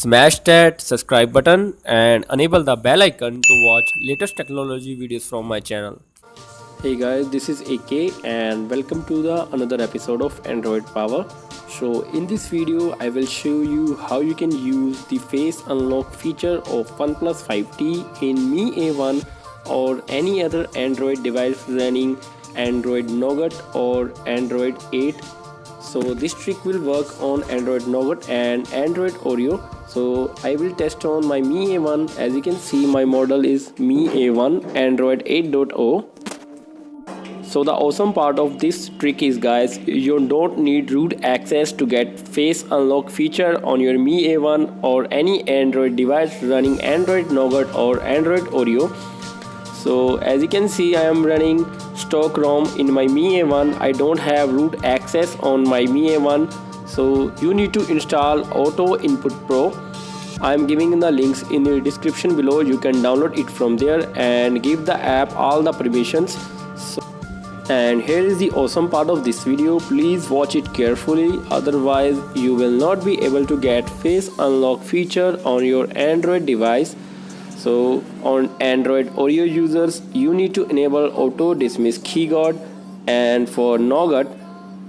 Smash that subscribe button and enable the bell icon to watch latest technology videos from my channel. Hey guys, this is AK and welcome to the another episode of Android Power. So in this video I will show you how you can use the face unlock feature of OnePlus 5T in Mi A1 or any other Android device running Android Nougat or Android 8. So this trick will work on Android Nougat and Android Oreo. So I will test on my Mi A1. As you can see, my model is Mi A1 Android 8.0. So the awesome part of this trick is, guys, you don't need root access to get face unlock feature on your Mi A1 or any Android device running Android Nougat or Android Oreo. So as you can see, I am running stock ROM in my Mi A1. I don't have root access on my Mi A1. So you need to install Auto Input Pro. I am giving the links in the description below. You can download it from there and give the app all the permissions. And here is the awesome part of this video. Please watch it carefully, otherwise you will not be able to get face unlock feature on your Android device. So on Android Oreo users, you need to enable auto dismiss keyguard, and for Nougat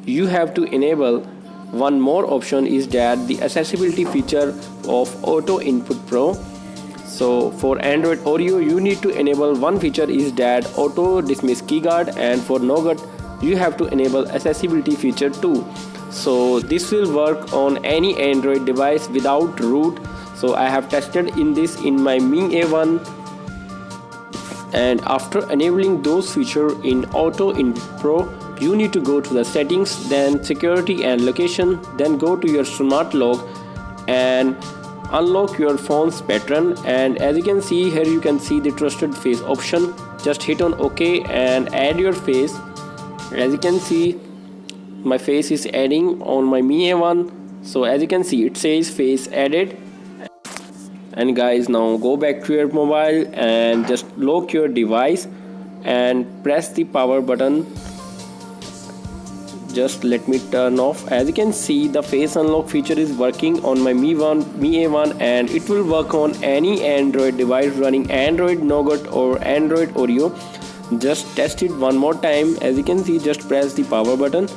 you have to enable one more option, is that the accessibility feature of Auto Input Pro. So for Android Oreo you need to enable one feature, is that auto dismiss keyguard, and for Nougat you have to enable accessibility feature too. So this will work on any Android device without root. So I have tested in this in my Mi A1, and after enabling those features in Auto Input Pro, you need to go to the settings, then security and location, then go to your smart lock and unlock your phone's pattern. And as you can see here, you can see the trusted face option. Just hit on OK and add your face. As you can see, my face is adding on my Mi A1. So as you can see, it says face added. And guys, now go back to your mobile and just lock your device and press the power button. Just let me turn off. As you can see, the face unlock feature is working on my Mi A1, and it will work on any Android device running Android Nougat or Android Oreo. Just test it one more time. As you can see, just press the power button.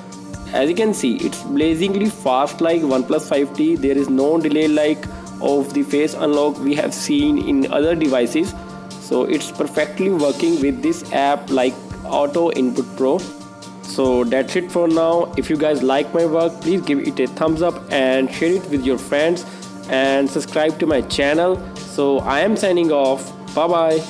As you can see, it's blazingly fast like OnePlus 5T. There is no delay like of the face unlock we have seen in other devices. So it's perfectly working with this app like Auto Input Pro. So that's it for now. If you guys like my work, please give it a thumbs up and share it with your friends and subscribe to my channel. So I am signing off. Bye bye.